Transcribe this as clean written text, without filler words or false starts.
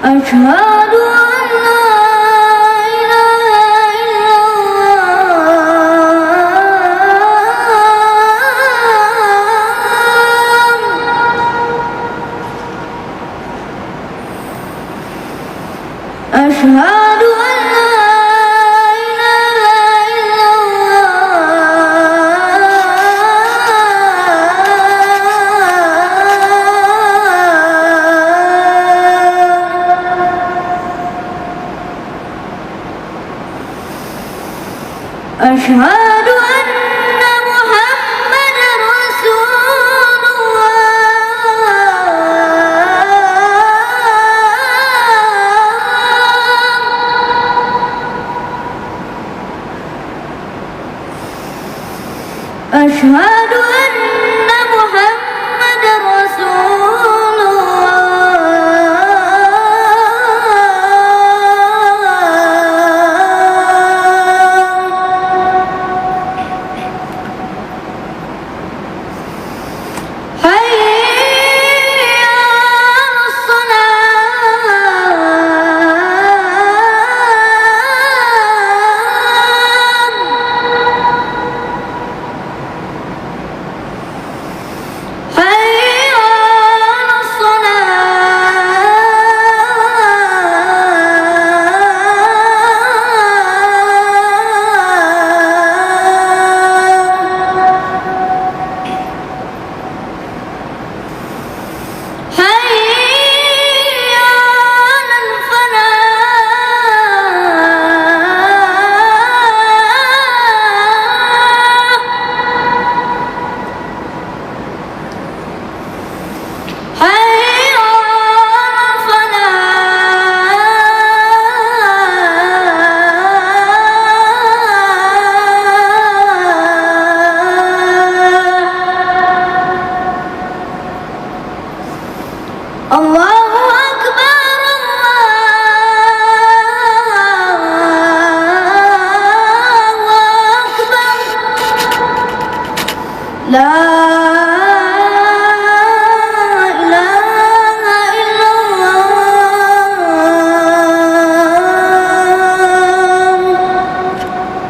أشهد أن لا إله إلا الله أشهد أن لا إله إلا الله أشهد أن محمدا رسول الله أشهد أن محمدا رسول الله حي على الصلاة حي على الصلاة حي على الفلاح حي على الفلاح الله أكبر الله أكبر لا